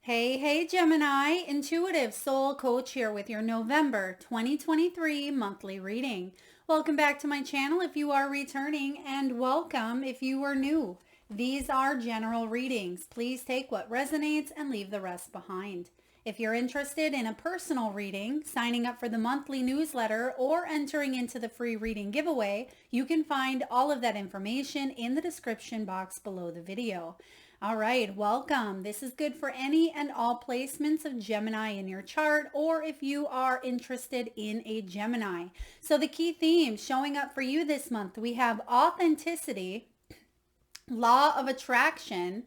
Hey, Gemini, intuitive soul coach here with your November 2023 monthly reading. Welcome back to my channel if you are returning, and welcome if you are new. These are general readings. Please take what resonates and leave the rest behind. If you're interested in a personal reading, signing up for the monthly newsletter, or entering into the free reading giveaway, you can find all of that information in the description box below the video. All right, welcome. This is good for any and all placements of Gemini in your chart, or if you are interested in a Gemini. So the key themes showing up for you this month, we have authenticity, law of attraction,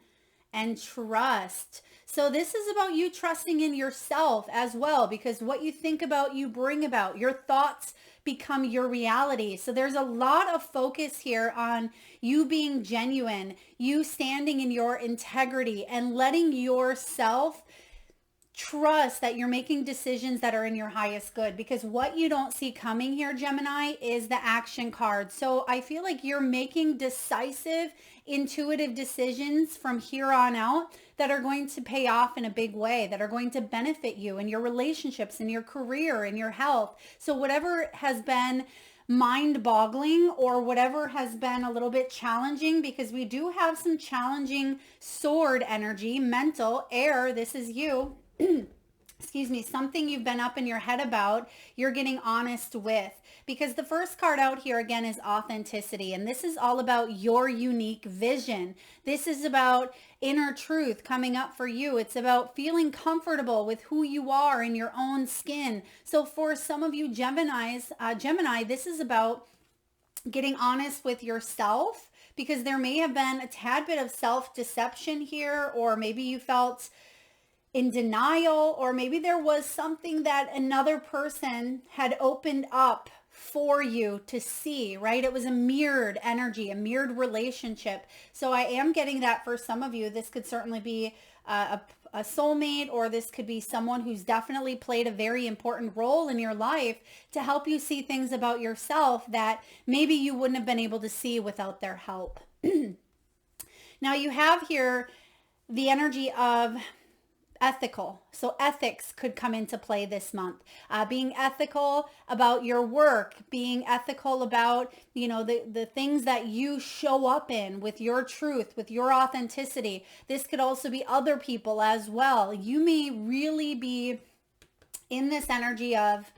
and trust. So this is about you trusting in yourself as well, because what you think about, you bring about. Your thoughts become your reality. So there's a lot of focus here on you being genuine, you standing in your integrity and letting yourself trust that you're making decisions that are in your highest good, because what you don't see coming here, Gemini, is the action card. So I feel like you're making decisive, intuitive decisions from here on out that are going to pay off in a big way, that are going to benefit you in your relationships, in your career, in your health. So whatever has been mind-boggling or whatever has been a little bit challenging, because we do have some challenging sword energy, mental, air, this is you. Excuse me, something you've been up in your head about, you're getting honest with. Because the first card out here again is authenticity, and this is all about your unique vision. This is about inner truth coming up for you. It's about feeling comfortable with who you are in your own skin. So for some of you Gemini, this is about getting honest with yourself, because there may have been a tad bit of self-deception here, or maybe you felt in denial, or maybe there was something that another person had opened up for you to see, right? It was a mirrored energy, a mirrored relationship. So I am getting that for some of you. This could certainly be a soulmate, or this could be someone who's definitely played a very important role in your life to help you see things about yourself that maybe you wouldn't have been able to see without their help. Now you have here the energy of ethical. So ethics could come into play this month. Being ethical about your work, being ethical about, the things that you show up in with your truth, with your authenticity. This could also be other people as well. You may really be in this energy of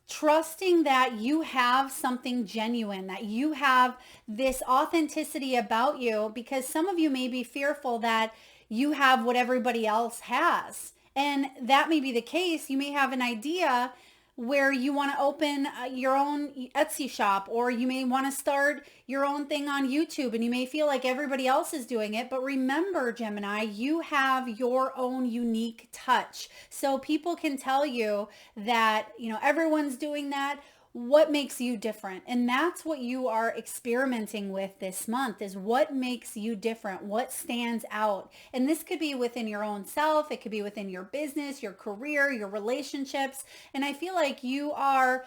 trusting that you have something genuine, that you have this authenticity about you, because some of you may be fearful that you have what everybody else has. And that may be the case. You may have an idea where you want to open your own Etsy shop, or you may want to start your own thing on YouTube, and you may feel like everybody else is doing it. But remember, Gemini, you have your own unique touch. So people can tell you that, everyone's doing that. What makes you different? And that's what you are experimenting with this month, is what makes you different, what stands out. And this could be within your own self. It could be within your business, your career, your relationships. And I feel like you are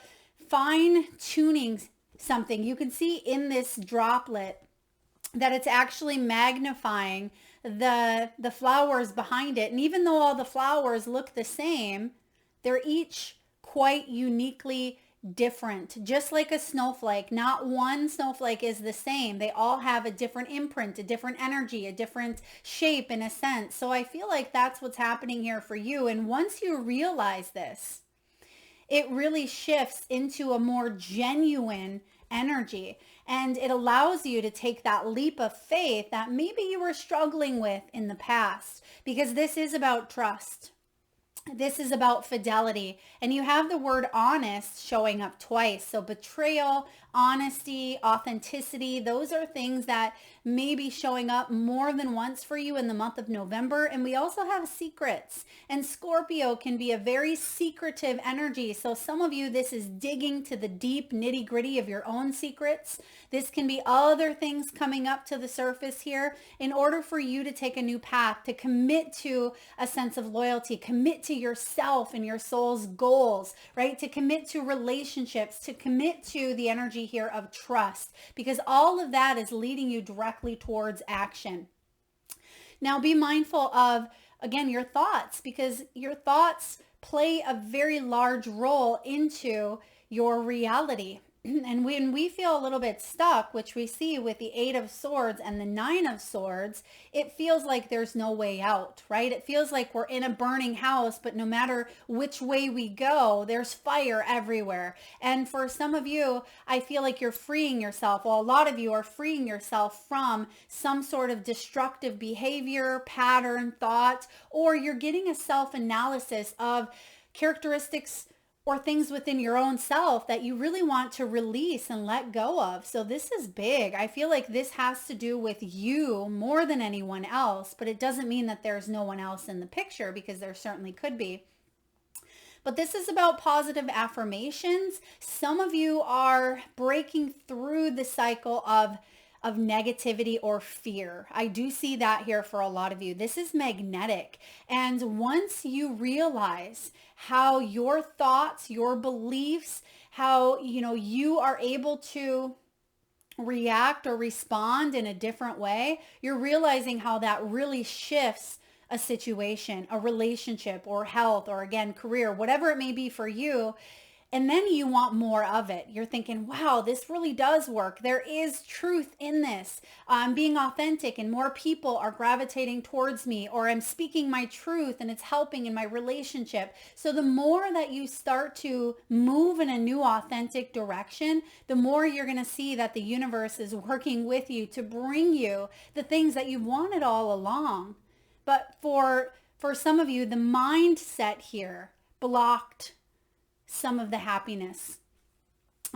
fine tuning something. You can see in this droplet that it's actually magnifying the flowers behind it. And even though all the flowers look the same, they're each quite uniquely different. Just like a snowflake, not one snowflake is the same. They all have a different imprint, a different energy, a different shape in a sense. So I feel like that's what's happening here for you. And once you realize this, it really shifts into a more genuine energy, and it allows you to take that leap of faith that maybe you were struggling with in the past, because this is about trust. This is about fidelity. And you have the word honest showing up twice. So betrayal, honesty, authenticity, those are things that may be showing up more than once for you in the month of November. And we also have secrets. And Scorpio can be a very secretive energy. So some of you, this is digging to the deep nitty gritty of your own secrets. This can be other things coming up to the surface here in order for you to take a new path, to commit to a sense of loyalty, commit to yourself and your soul's goals, right? To commit to relationships, to commit to the energy here of trust, because all of that is leading you directly towards action. Now be mindful of again, your thoughts, because your thoughts play a very large role into your reality. And when we feel a little bit stuck, which we see with the Eight of Swords and the Nine of Swords, it feels like there's no way out, right? It feels like we're in a burning house, but no matter which way we go, there's fire everywhere. And for some of you, I feel like you're freeing yourself. Well, a lot of you are freeing yourself from some sort of destructive behavior, pattern, thought, or you're getting a self-analysis of characteristics or things within your own self that you really want to release and let go of. So this is big. I feel like this has to do with you more than anyone else, but it doesn't mean that there's no one else in the picture, because there certainly could be. But this is about positive affirmations. Some of you are breaking through the cycle of negativity or fear. I do see that here for a lot of you. This is magnetic. And once you realize how your thoughts, your beliefs, how, you are able to react or respond in a different way, you're realizing how that really shifts a situation, a relationship, or health, or again, career, whatever it may be for you. And then you want more of it. You're thinking, wow, this really does work. There is truth in this. I'm being authentic and more people are gravitating towards me, or I'm speaking my truth and it's helping in my relationship. So the more that you start to move in a new authentic direction, the more you're going to see that the universe is working with you to bring you the things that you've wanted all along. But for some of you, the mindset here blocked some of the happiness.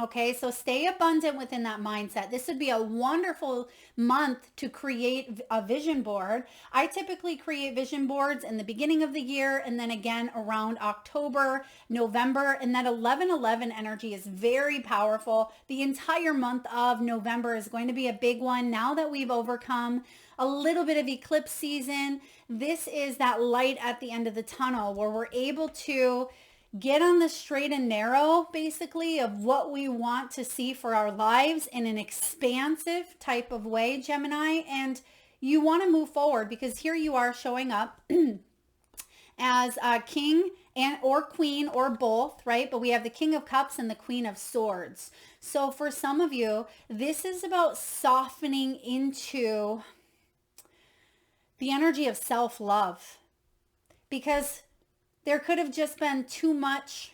Okay, so stay abundant within that mindset. This would be a wonderful month to create a vision board. I typically create vision boards in the beginning of the year and then again around October, November, and that 11/11 energy is very powerful. The entire month of November is going to be a big one. Now that we've overcome a little bit of eclipse season, this is that light at the end of the tunnel where we're able to get on the straight and narrow, basically, of what we want to see for our lives in an expansive type of way, Gemini. And you want to move forward because here you are showing up as a king and or queen or both, right? But we have the King of Cups and the Queen of Swords. So for some of you, this is about softening into the energy of self-love, because there could have just been too much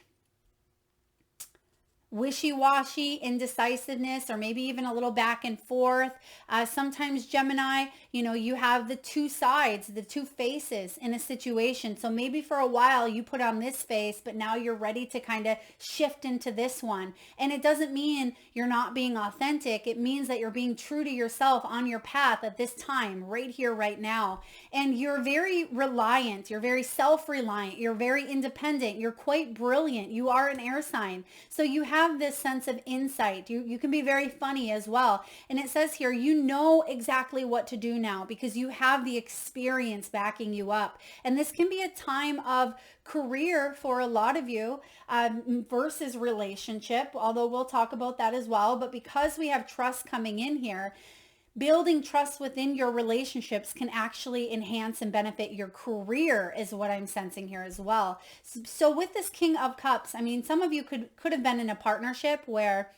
wishy-washy, indecisiveness, or maybe even a little back and forth. Sometimes Gemini, you have the two sides, the two faces in a situation. So maybe for a while you put on this face, but now you're ready to kind of shift into this one. And it doesn't mean you're not being authentic. It means that you're being true to yourself on your path at this time, right here, right now. And you're very reliant. You're very self-reliant. You're very independent. You're quite brilliant. You are an air sign. So you have this sense of insight. You can be very funny as well. And it says here, you know exactly what to do now because you have the experience backing you up. And this can be a time of career for a lot of you versus relationship, although we'll talk about that as well. But because we have trust coming in here, building trust within your relationships can actually enhance and benefit your career is what I'm sensing here as well. So with this King of Cups, I mean, some of you could have been in a partnership where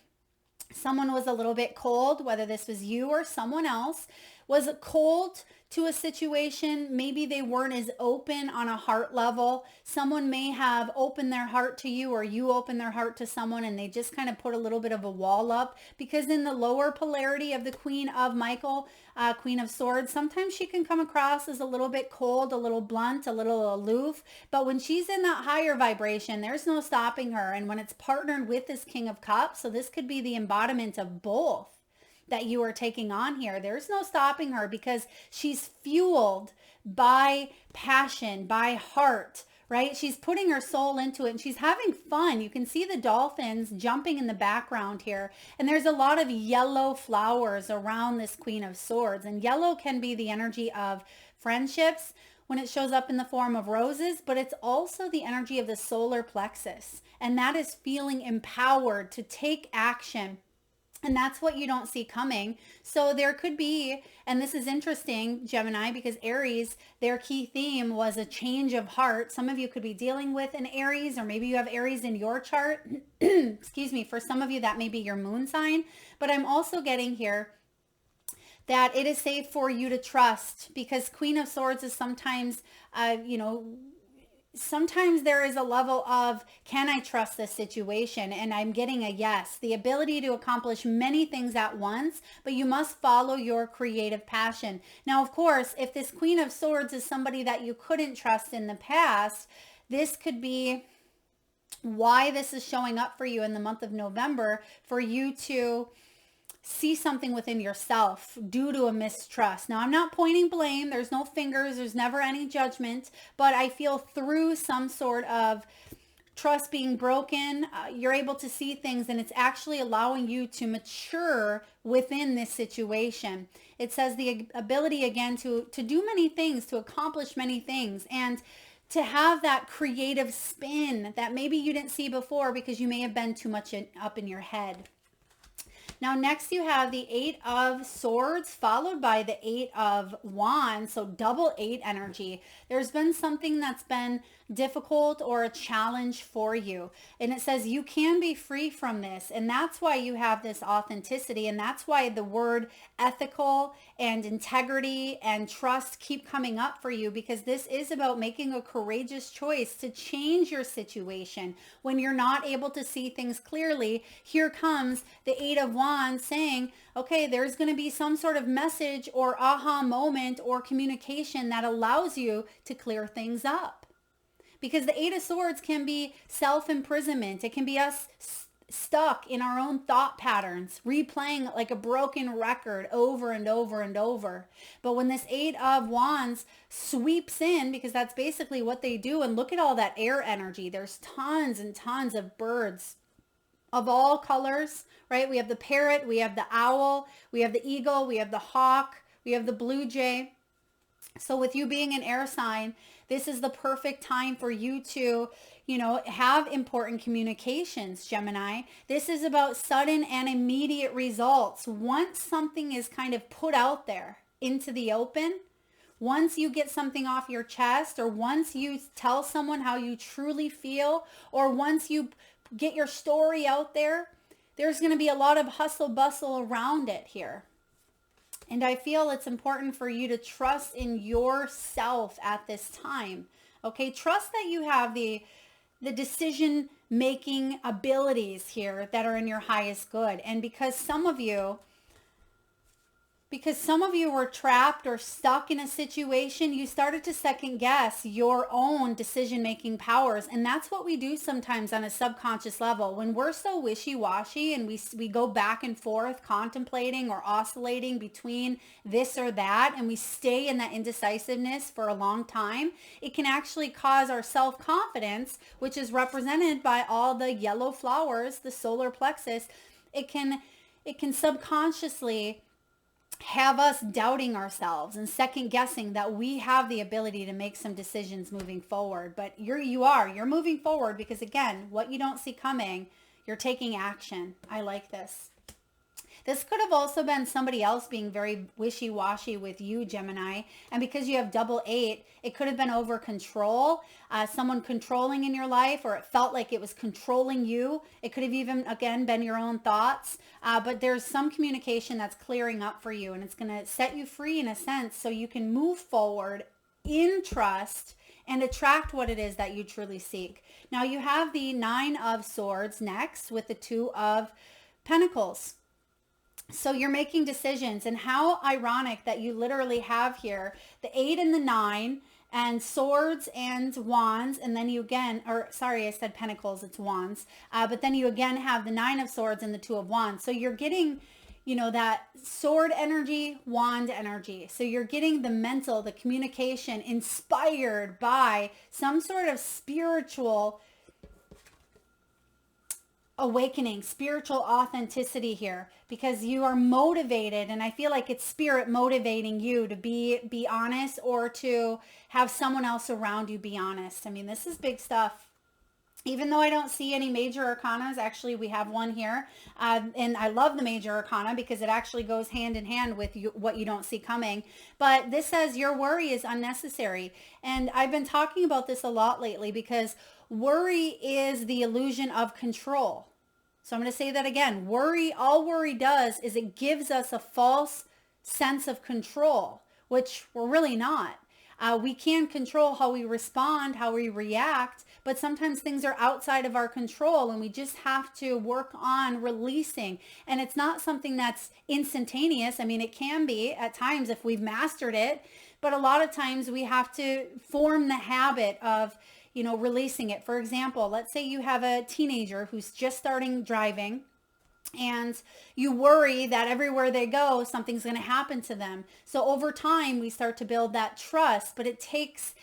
someone was a little bit cold, whether this was you or someone else, was cold to a situation. Maybe they weren't as open on a heart level. Someone may have opened their heart to you or you opened their heart to someone and they just kind of put a little bit of a wall up, because in the lower polarity of the Queen of Michael, Queen of Swords, sometimes she can come across as a little bit cold, a little blunt, a little aloof. But when she's in that higher vibration, there's no stopping her. And when it's partnered with this King of Cups, so this could be the embodiment of both that you are taking on here. There's no stopping her because she's fueled by passion, by heart, right? She's putting her soul into it and she's having fun. You can see the dolphins jumping in the background here. And there's a lot of yellow flowers around this Queen of Swords. And yellow can be the energy of friendships when it shows up in the form of roses, but it's also the energy of the solar plexus. And that is feeling empowered to take action And that's what you don't see coming. So there could be, and this is interesting, Gemini, because Aries, their key theme was a change of heart. Some of you could be dealing with an Aries, or maybe you have Aries in your chart. Excuse me. For some of you, that may be your moon sign. But I'm also getting here that it is safe for you to trust, because Queen of Swords is sometimes, sometimes there is a level of, can I trust this situation? And I'm getting a yes. The ability to accomplish many things at once, but you must follow your creative passion. Now, of course, if this Queen of Swords is somebody that you couldn't trust in the past, this could be why this is showing up for you in the month of November, for you to see something within yourself due to a mistrust. Now, I'm not pointing blame. There's no fingers. There's never any judgment. But I feel through some sort of trust being broken, you're able to see things, and it's actually allowing you to mature within this situation. It says the ability, again, to do many things, to accomplish many things, and to have that creative spin that maybe you didn't see before because you may have been too much up in your head. Now, next you have the Eight of Swords followed by the Eight of Wands. So double eight energy. There's been something that's been difficult or a challenge for you. And it says you can be free from this. And that's why you have this authenticity. And that's why the word ethical and integrity and trust keep coming up for you, because this is about making a courageous choice to change your situation. When you're not able to see things clearly, here comes the Eight of Wands saying, okay, there's going to be some sort of message or aha moment or communication that allows you to clear things up. Because the Eight of Swords can be self-imprisonment. It can be us stuck in our own thought patterns, replaying like a broken record over and over and over. But when this Eight of Wands sweeps in, because that's basically what they do, and look at all that air energy. There's tons and tons of birds of all colors, right? We have the parrot, we have the owl, we have the eagle, we have the hawk, we have the blue jay. So with you being an air sign, this is the perfect time for you to, have important communications, Gemini. This is about sudden and immediate results. Once something is kind of put out there into the open, once you get something off your chest, or once you tell someone how you truly feel, or once you get your story out there, there's going to be a lot of hustle bustle around it here. And I feel it's important for you to trust in yourself at this time. Okay, trust that you have the decision making abilities here that are in your highest good. And because some of you were trapped or stuck in a situation, you started to second guess your own decision-making powers. And that's what we do sometimes on a subconscious level. When we're so wishy-washy and we go back and forth contemplating or oscillating between this or that, and we stay in that indecisiveness for a long time, it can actually cause our self-confidence, which is represented by all the yellow flowers, the solar plexus. It can subconsciously have us doubting ourselves and second guessing that we have the ability to make some decisions moving forward. But you're moving forward because, again, what you don't see coming, you're taking action. I like this. This could have also been somebody else being very wishy-washy with you, Gemini. And because you have double eight, it could have been over control, someone controlling in your life, or it felt like it was controlling you. It could have even, again, been your own thoughts. But there's some communication that's clearing up for you, and it's going to set you free in a sense so you can move forward in trust and attract what it is that you truly seek. Now you have the Nine of Swords next with the Two of Pentacles. So you're making decisions, and how ironic that you literally have here the 8 and the 9 and swords and wands, and then you again, or sorry, I said pentacles, it's wands, but then you again have the 9 of swords and the 2 of wands. So you're getting, that sword energy, wand energy. So you're getting the mental, the communication inspired by some sort of spiritual awakening, spiritual authenticity here, because you are motivated, and I feel like it's spirit motivating you to be honest, or to have someone else around you be honest. I mean, this is big stuff. Even though I don't see any major arcanas, actually we have one here. And I love the major arcana because it actually goes hand in hand with what you don't see coming. But this says your worry is unnecessary. And I've been talking about this a lot lately because worry is the illusion of control. So I'm going to say that again. All worry does is it gives us a false sense of control, which we're really not. We can control how we respond, how we react, but sometimes things are outside of our control and we just have to work on releasing. And it's not something that's instantaneous. I mean, it can be at times if we've mastered it, but a lot of times we have to form the habit of, releasing it. For example, let's say you have a teenager who's just starting driving and you worry that everywhere they go, something's going to happen to them. So over time, we start to build that trust, but it takes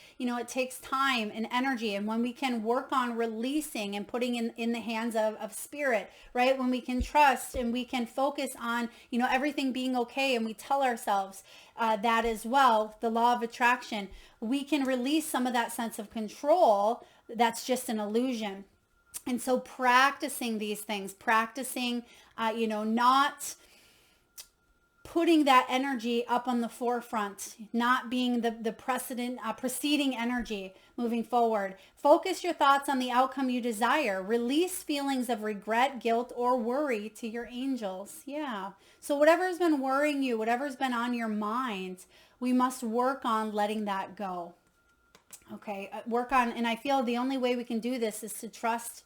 time and energy. And when we can work on releasing and putting in the hands of spirit, right? When we can trust and we can focus on, everything being okay. And we tell ourselves that as well, the law of attraction, we can release some of that sense of control. That's just an illusion. And so practicing these things, not putting that energy up on the forefront, not being the preceding energy moving forward. Focus your thoughts on the outcome you desire. Release feelings of regret, guilt, or worry to your angels. Yeah. So whatever's been worrying you, whatever's been on your mind, we must work on letting that go. Okay. And I feel the only way we can do this is to trust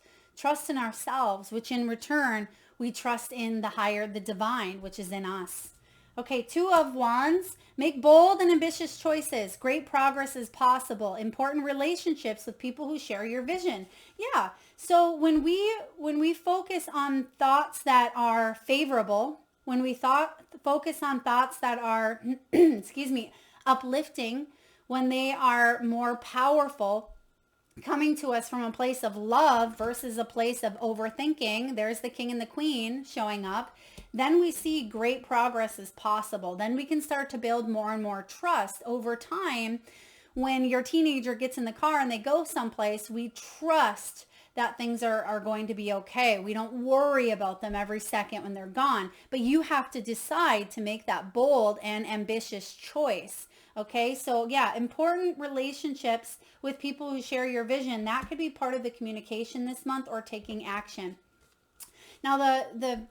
in ourselves, which in return, we trust in the divine, which is in us. Okay, 2 of Wands. Make bold and ambitious choices. Great progress is possible. Important relationships with people who share your vision. Yeah. So when we focus on thoughts that are favorable, when we focus on thoughts that are, uplifting, when they are more powerful, coming to us from a place of love versus a place of overthinking, there's the king and the queen showing up, then we see great progress is possible. Then we can start to build more and more trust over time. When your teenager gets in the car and they go someplace, we trust that things are going to be okay. We don't worry about them every second when they're gone. But you have to decide to make that bold and ambitious choice. Okay, so yeah, important relationships with people who share your vision. That could be part of the communication this month or taking action. Now, the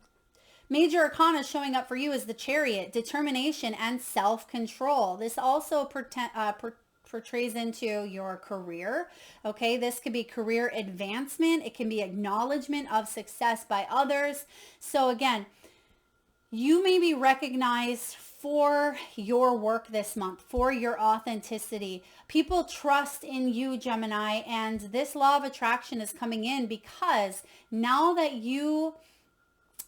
major arcana showing up for you is the Chariot, determination and self-control. This also portrays into your career. Okay, this could be career advancement. It can be acknowledgement of success by others. So again, you may be recognized for your work this month, for your authenticity. People trust in you, Gemini, and this law of attraction is coming in because now that you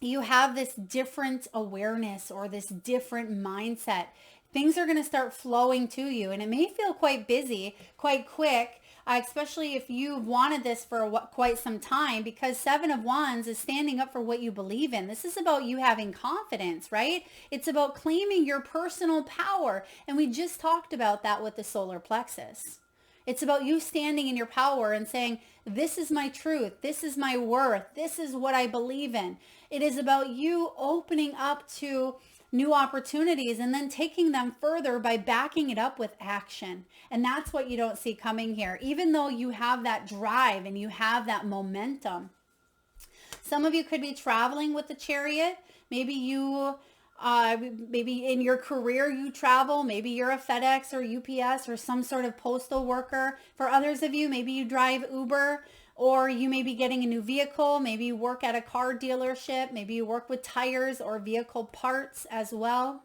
have this different awareness or this different mindset, things are going to start flowing to you, and it may feel quite busy, quite quick, especially if you've wanted this for quite some time, because 7 of Wands is standing up for what you believe in. This is about you having confidence, right? It's about claiming your personal power. And we just talked about that with the solar plexus. It's about you standing in your power and saying, this is my truth. This is my worth. This is what I believe in. It is about you opening up to new opportunities and then taking them further by backing it up with action. And that's what you don't see coming here, even though you have that drive and you have that momentum. Some of you could be traveling with the Chariot. Maybe maybe in your career you travel. Maybe you're a FedEx or UPS or some sort of postal worker. For others of you, maybe you drive Uber, or you may be getting a new vehicle. Maybe you work at a car dealership. Maybe you work with tires or vehicle parts as well.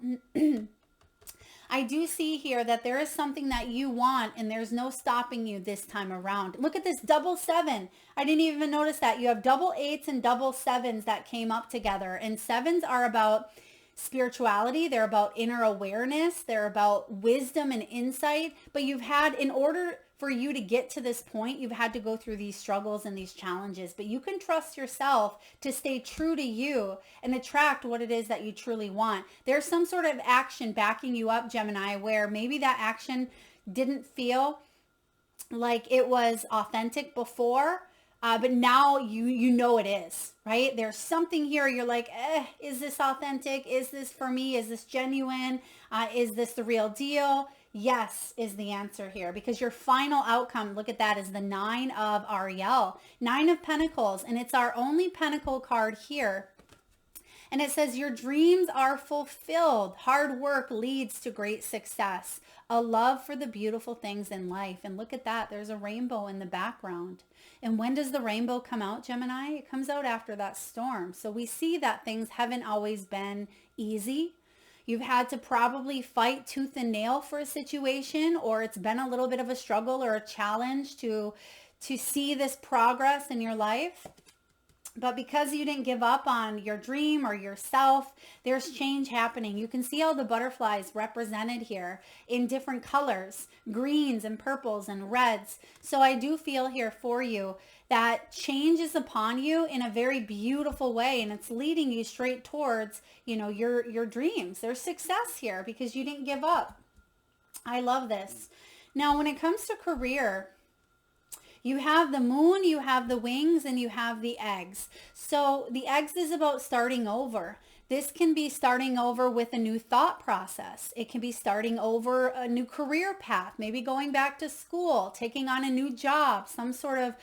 I do see here that there is something that you want and there's no stopping you this time around. Look at this double 7. I didn't even notice that. You have double 8s and double 7s that came up together. And 7s are about spirituality. They're about inner awareness. They're about wisdom and insight. But in order for you to get to this point, you've had to go through these struggles and these challenges. But you can trust yourself to stay true to you and attract what it is that you truly want. There's some sort of action backing you up, Gemini, where maybe that action didn't feel like it was authentic before. But now you know it is, right? There's something here. You're like, is this authentic? Is this for me? Is this genuine? Is this the real deal? Yes is the answer here, because your final outcome, look at that, is the 9 of Ariel, 9 of Pentacles, and it's our only Pentacle card here. And it says, your dreams are fulfilled. Hard work leads to great success. A love for the beautiful things in life. And look at that. There's a rainbow in the background. And when does the rainbow come out, Gemini? It comes out after that storm. So we see that things haven't always been easy. You've had to probably fight tooth and nail for a situation, or it's been a little bit of a struggle or a challenge to see this progress in your life. But because you didn't give up on your dream or yourself, there's change happening. You can see all the butterflies represented here in different colors, greens and purples and reds. So I do feel here for you that change is upon you in a very beautiful way, and it's leading you straight towards, your dreams. There's success here because you didn't give up. I love this. Now, when it comes to career, you have the moon, you have the wings, and you have the eggs. So the eggs is about starting over. This can be starting over with a new thought process. It can be starting over a new career path, maybe going back to school, taking on a new job, some sort of,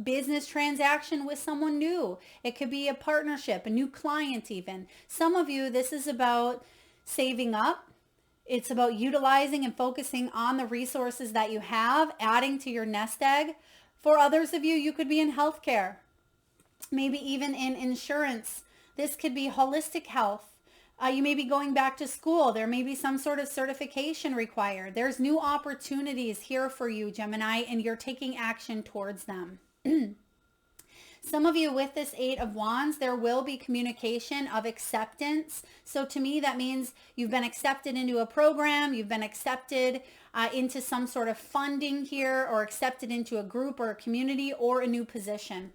business transaction with someone new. It could be a partnership, a new client even. Some of you, this is about saving up. It's about utilizing and focusing on the resources that you have, adding to your nest egg. For others of you, you could be in healthcare, maybe even in insurance. This could be holistic health. You may be going back to school. There may be some sort of certification required. There's new opportunities here for you, Gemini, and you're taking action towards them. Some of you with this 8 of Wands, there will be communication of acceptance. So to me, that means you've been accepted into a program, you've been accepted into some sort of funding here, or accepted into a group or a community or a new position.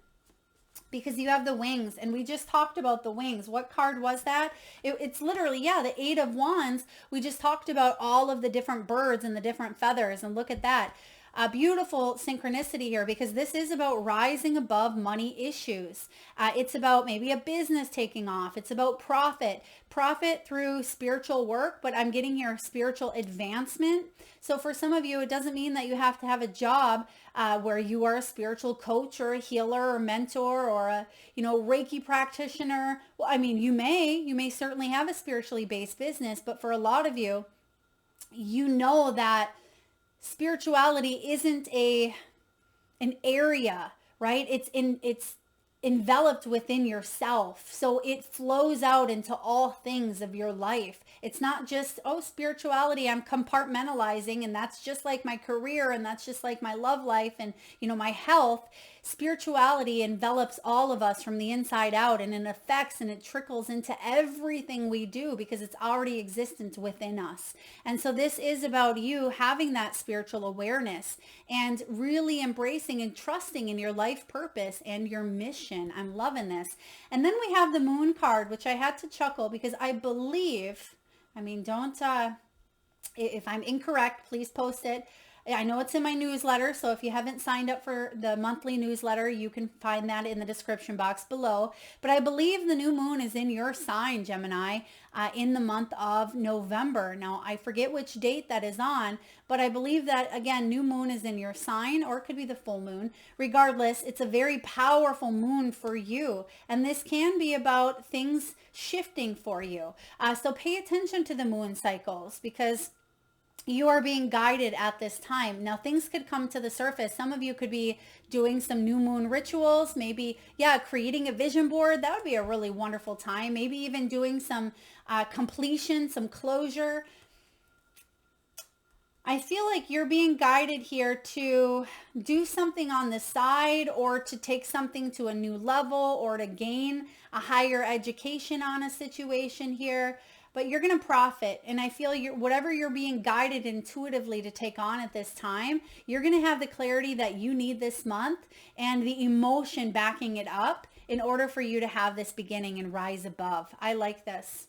Because you have the wings, and we just talked about the wings. What card was that? It's literally, the 8 of Wands. We just talked about all of the different birds and the different feathers, and look at that. A beautiful synchronicity here, because this is about rising above money issues. It's about maybe a business taking off. It's about profit through spiritual work, but I'm getting here spiritual advancement. So for some of you, it doesn't mean that you have to have a job where you are a spiritual coach or a healer or mentor or a, Reiki practitioner. Well, I mean, you may certainly have a spiritually based business, but for a lot of you, that spirituality isn't an area, right? It's enveloped within yourself. So it flows out into all things of your life. It's not just, spirituality, I'm compartmentalizing, and that's just like my career, and that's just like my love life and, my health. Spirituality envelops all of us from the inside out, and it affects and it trickles into everything we do because it's already existent within us. And so this is about you having that spiritual awareness and really embracing and trusting in your life purpose and your mission. I'm loving this. And then we have the moon card, which I had to chuckle because I believe, if I'm incorrect, please post it. I know it's in my newsletter, so if you haven't signed up for the monthly newsletter, you can find that in the description box below. But I believe the new moon is in your sign, Gemini, in the month of November. Now, I forget which date that is on, but I believe that, again, new moon is in your sign, or it could be the full moon. Regardless, it's a very powerful moon for you, and this can be about things shifting for you. So pay attention to the moon cycles, because you are being guided at this time. Now, things could come to the surface. Some of you could be doing some new moon rituals, maybe, creating a vision board. That would be a really wonderful time. Maybe even doing some completion, some closure. I feel like you're being guided here to do something on the side, or to take something to a new level, or to gain a higher education on a situation here. But you're going to profit. And I feel whatever you're being guided intuitively to take on at this time, you're going to have the clarity that you need this month and the emotion backing it up in order for you to have this beginning and rise above. I like this.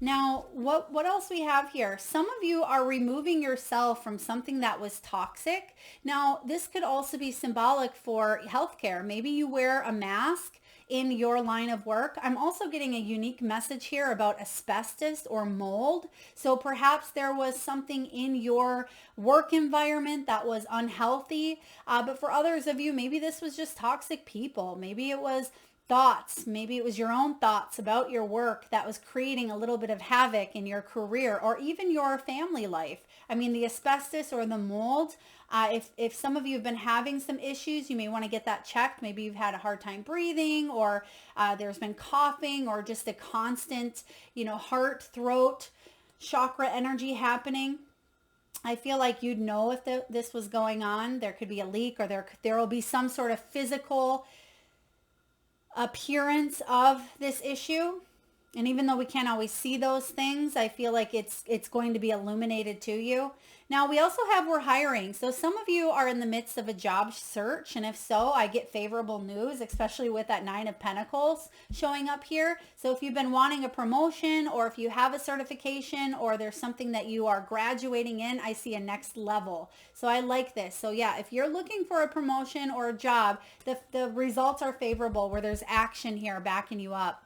Now, what else we have here? Some of you are removing yourself from something that was toxic. Now, this could also be symbolic for healthcare. Maybe you wear a mask in your line of work. I'm also getting a unique message here about asbestos or mold. So perhaps there was something in your work environment that was unhealthy. But for others of you, maybe this was just toxic people. Maybe it was thoughts. Maybe it was your own thoughts about your work that was creating a little bit of havoc in your career or even your family life. I mean, the asbestos or the mold, if some of you have been having some issues, you may want to get that checked. Maybe you've had a hard time breathing, or there's been coughing, or just a constant, heart, throat, chakra energy happening. I feel like you'd know if this was going on. There could be a leak, or there will be some sort of physical appearance of this issue. And even though we can't always see those things, I feel like it's going to be illuminated to you. Now, we also have we're hiring. So some of you are in the midst of a job search. And if so, I get favorable news, especially with that 9 of Pentacles showing up here. So if you've been wanting a promotion, or if you have a certification, or there's something that you are graduating in, I see a next level. So I like this. So yeah, if you're looking for a promotion or a job, the results are favorable, where there's action here backing you up.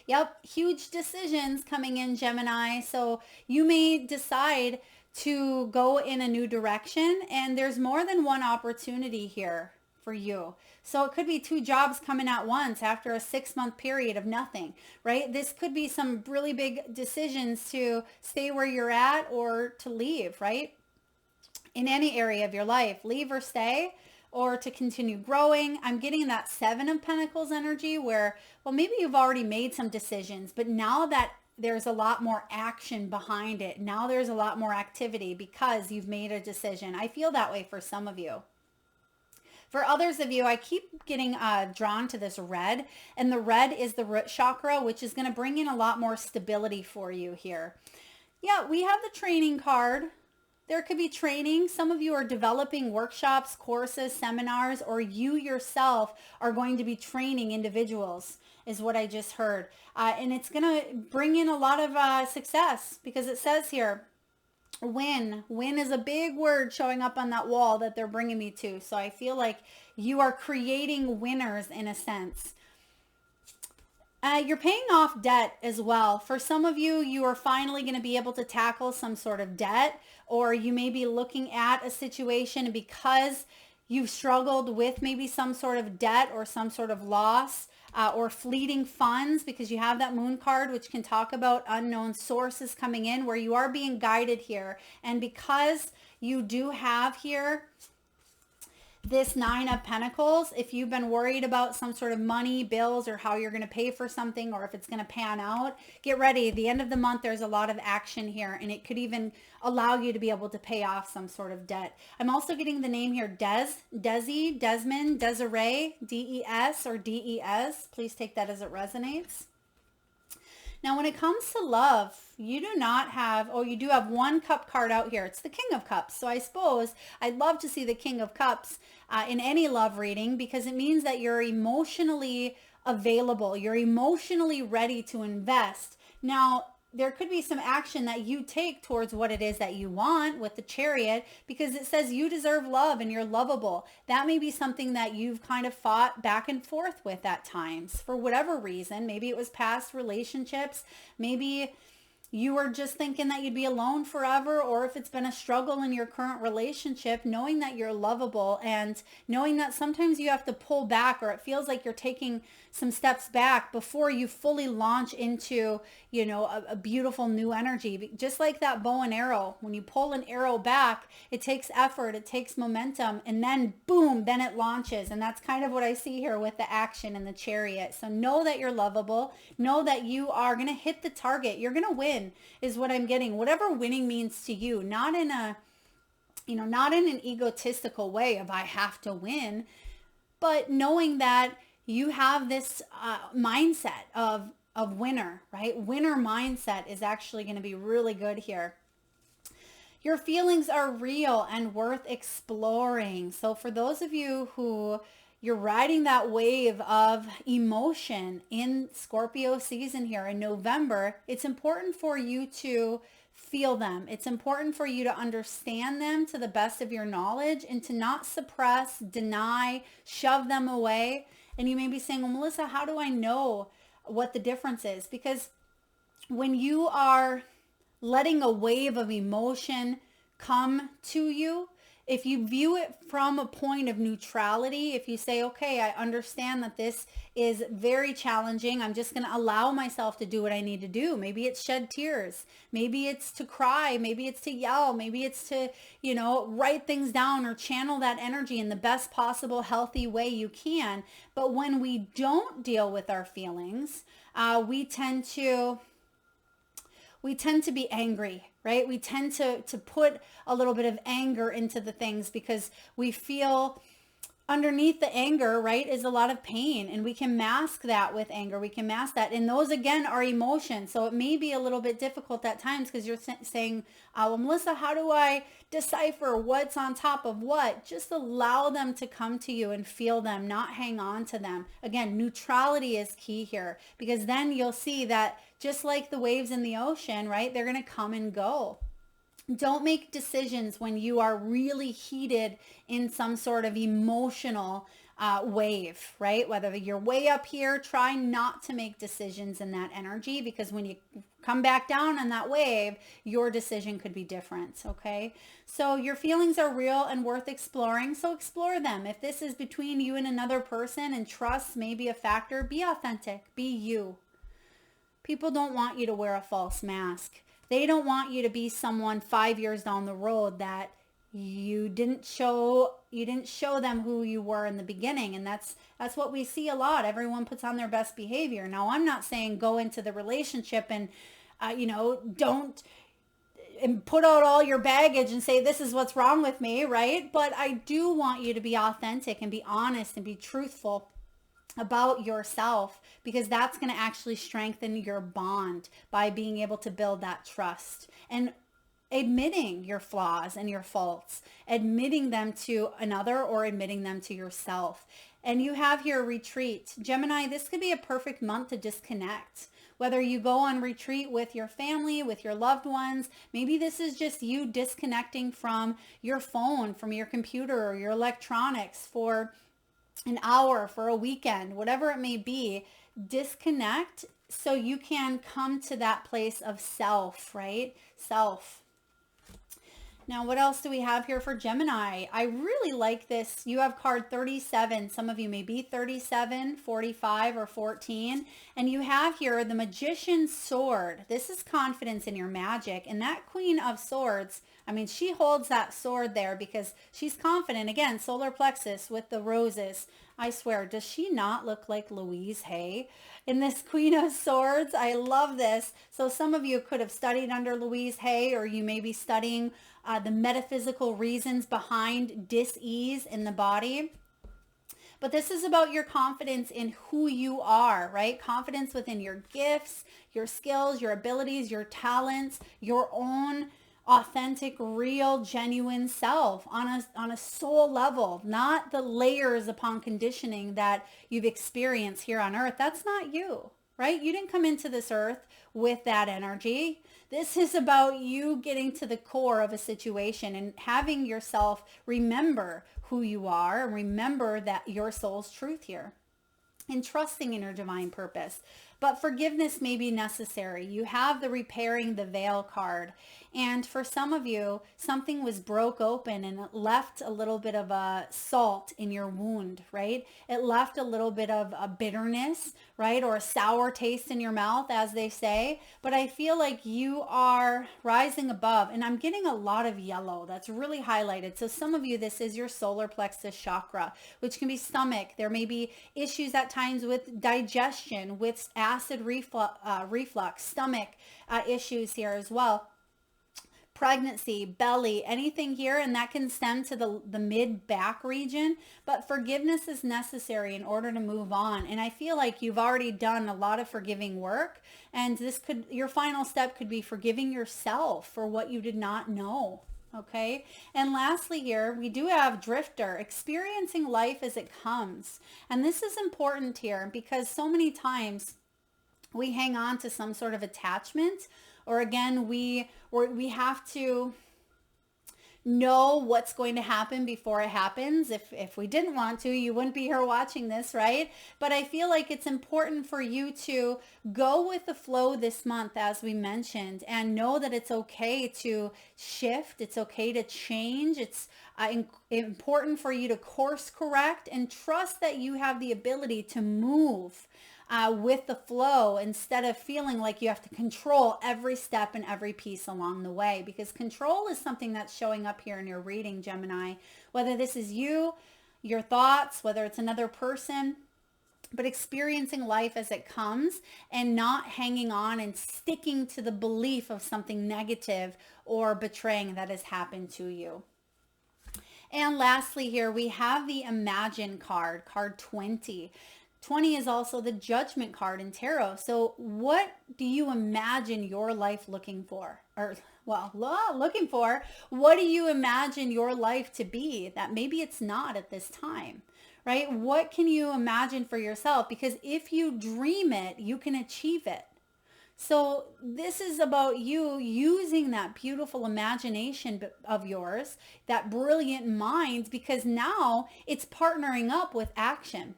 Yep, huge decisions coming in, Gemini. So you may decide to go in a new direction, and there's more than one opportunity here for you. So it could be 2 jobs coming at once after a 6-month period of nothing, right? This could be some really big decisions to stay where you're at or to leave, right? In any area of your life, leave or stay, or to continue growing. I'm getting that 7 of Pentacles energy where, well, maybe you've already made some decisions, but now that there's a lot more action behind it, now there's a lot more activity because you've made a decision. I feel that way for some of you. For others of you, I keep getting drawn to this red, and the red is the root chakra, which is going to bring in a lot more stability for you here. Yeah, we have the training card. There could be training. Some of you are developing workshops, courses, seminars, or you yourself are going to be training individuals, is what I just heard. And it's going to bring in a lot of success, because it says here, win. Win is a big word showing up on that wall that they're bringing me to. So I feel like you are creating winners in a sense. You're paying off debt as well. For some of you, you are finally going to be able to tackle some sort of debt, or you may be looking at a situation because you've struggled with maybe some sort of debt or some sort of loss or fleeting funds, because you have that moon card, which can talk about unknown sources coming in, where you are being guided here. And because you do have here this 9 of Pentacles, if you've been worried about some sort of money, bills, or how you're going to pay for something, or if it's going to pan out, get ready. At the end of the month, there's a lot of action here, and it could even allow you to be able to pay off some sort of debt. I'm also getting the name here, Desi, Desmond, Desiree, D-E-S or D-E-S. Please take that as it resonates. Now, when it comes to love, you do not have, you do have 1 cup card out here. It's the King of Cups. So I suppose I'd love to see the King of Cups in any love reading, because it means that you're emotionally available. You're emotionally ready to invest. Now, there could be some action that you take towards what it is that you want with the Chariot, because it says you deserve love and you're lovable. That may be something that you've kind of fought back and forth with at times for whatever reason. Maybe it was past relationships. Maybe you were just thinking that you'd be alone forever, or if it's been a struggle in your current relationship, knowing that you're lovable and knowing that sometimes you have to pull back, or it feels like you're taking some steps back before you fully launch into, a beautiful new energy. Just like that bow and arrow, when you pull an arrow back, it takes effort, it takes momentum, and then boom, then it launches. And that's kind of what I see here with the action and the Chariot. So know that you're lovable. Know that you are going to hit the target. You're going to win, is what I'm getting. Whatever winning means to you, not in an egotistical way of I have to win, but knowing that you have this mindset of winner, right? Winner mindset is actually going to be really good here. Your feelings are real and worth exploring. So for those of you who, you're riding that wave of emotion in Scorpio season here in November. It's important for you to feel them. It's important for you to understand them to the best of your knowledge and to not suppress, deny, shove them away. And you may be saying, well, Melissa, how do I know what the difference is? Because when you are letting a wave of emotion come to you, if you view it from a point of neutrality, if you say, okay, I understand that this is very challenging. I'm just going to allow myself to do what I need to do. Maybe it's shed tears. Maybe it's to cry. Maybe it's to yell. Maybe it's to, write things down or channel that energy in the best possible healthy way you can. But when we don't deal with our feelings, we tend to be angry, right? We tend to put a little bit of anger into the things because we feel underneath the anger, right, is a lot of pain, and we can mask that with anger. We can mask that. And those, again, are emotions. So it may be a little bit difficult at times because you're saying, well, Melissa, how do I decipher what's on top of what? Just allow them to come to you and feel them, not hang on to them. Again, neutrality is key here, because then you'll see that just like the waves in the ocean, right, they're going to come and go. Don't make decisions when you are really heated in some sort of emotional wave, right? Whether you're way up here, try not to make decisions in that energy, because when you come back down on that wave, your decision could be different, okay? So your feelings are real and worth exploring, so explore them. If this is between you and another person and trust may be a factor, be authentic, be you. People don't want you to wear a false mask. They don't want you to be someone 5 years down the road that you didn't show them who you were in the beginning. And that's what we see a lot. Everyone puts on their best behavior. Now, I'm not saying go into the relationship and, don't and put out all your baggage and say, this is what's wrong with me, right? But I do want you to be authentic and be honest and be truthful about yourself, because that's going to actually strengthen your bond by being able to build that trust and admitting your flaws and your faults, admitting them to another or admitting them to yourself. And you have here retreat. Gemini, this could be a perfect month to disconnect. Whether you go on retreat with your family, with your loved ones, maybe this is just you disconnecting from your phone, from your computer or your electronics for an hour, for a weekend, whatever it may be. Disconnect so you can come to that place of self, right? Self. Now, what else do we have here for Gemini? I really like this. You have card 37. Some of you may be 37, 45, or 14. And you have here the Magician's Sword. This is confidence in your magic. And that Queen of Swords, I mean, she holds that sword there because she's confident. Again, solar plexus with the roses. I swear, does she not look like Louise Hay in this Queen of Swords? I love this. So some of you could have studied under Louise Hay, or you may be studying the metaphysical reasons behind dis-ease in the body. But this is about your confidence in who you are, right? Confidence within your gifts, your skills, your abilities, your talents, your own authentic, real, genuine self on a soul level, not the layers upon conditioning that you've experienced here on earth. That's not you, right? You didn't come into this earth with that energy. This is about you getting to the core of a situation and having yourself remember who you are and remember that your soul's truth here and trusting in your divine purpose. But forgiveness may be necessary. You have the repairing the veil card. And for some of you, something was broke open and it left a little bit of a salt in your wound, right? It left a little bit of a bitterness, right? Or a sour taste in your mouth, as they say. But I feel like you are rising above. And I'm getting a lot of yellow that's really highlighted. So some of you, this is your solar plexus chakra, which can be stomach. There may be issues at times with digestion, with acid reflux, stomach issues here as well. Pregnancy, belly, anything here, and that can stem to the mid-back region. But forgiveness is necessary in order to move on. And I feel like you've already done a lot of forgiving work, and your final step could be forgiving yourself for what you did not know. Okay. And lastly here, we do have Drifter, experiencing life as it comes. And this is important here because so many times we hang on to some sort of attachment, or again, we have to know what's going to happen before it happens. If we didn't want to, you wouldn't be here watching this, right? But I feel like it's important for you to go with the flow this month, as we mentioned, and know that it's okay to shift. It's okay to change. It's important for you to course correct and trust that you have the ability to move with the flow instead of feeling like you have to control every step and every piece along the way, because control is something that's showing up here in your reading, Gemini, whether this is you, your thoughts, whether it's another person, but experiencing life as it comes and not hanging on and sticking to the belief of something negative or betraying that has happened to you. And lastly here, we have the Imagine card, card 20. 20 is also the Judgment card in tarot. So what do you imagine your life looking for? Or, well, looking for, what do you imagine your life to be that maybe it's not at this time, right? What can you imagine for yourself? Because if you dream it, you can achieve it. So this is about you using that beautiful imagination of yours, that brilliant mind, because now it's partnering up with action.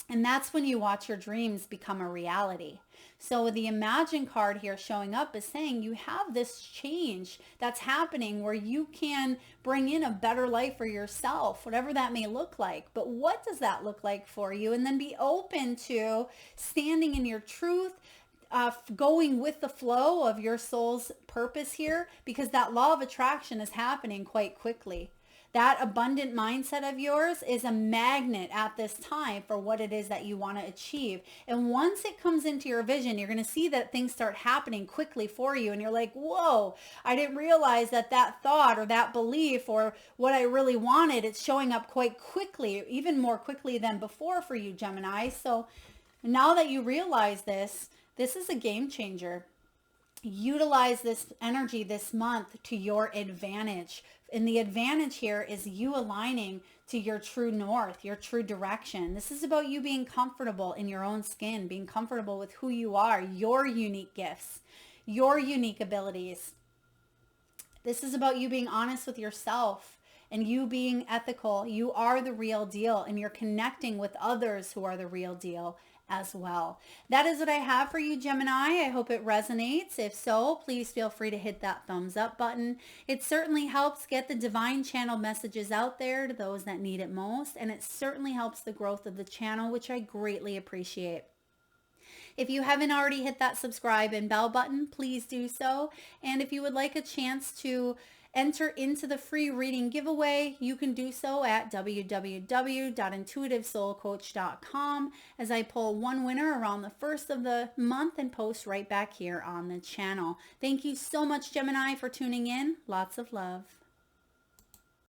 And that's when you watch your dreams become a reality. So the Imagine card here showing up is saying you have this change that's happening where you can bring in a better life for yourself, whatever that may look like. But what does that look like for you? And then be open to standing in your truth, going with the flow of your soul's purpose here, because that law of attraction is happening quite quickly. That abundant mindset of yours is a magnet at this time for what it is that you want to achieve. And once it comes into your vision, you're going to see that things start happening quickly for you. And you're like, whoa, I didn't realize that that thought or that belief or what I really wanted, it's showing up quite quickly, even more quickly than before for you, Gemini. So now that you realize this is a game changer. Utilize this energy this month to your advantage. And the advantage here is you aligning to your true north, your true direction. This is about you being comfortable in your own skin, being comfortable with who you are, your unique gifts, your unique abilities. This is about you being honest with yourself and you being ethical. You are the real deal, and you're connecting with others who are the real deal as well. That is what I have for you, Gemini. I hope it resonates. If so, please feel free to hit that thumbs up button. It certainly helps get the divine channel messages out there to those that need it most, and it certainly helps the growth of the channel, which I greatly appreciate. If you haven't already hit that subscribe and bell button, please do so. And if you would like a chance to enter into the free reading giveaway, you can do so at www.intuitivesoulcoach.com as I pull one winner around the first of the month and post right back here on the channel. Thank you so much, Gemini, for tuning in. Lots of love.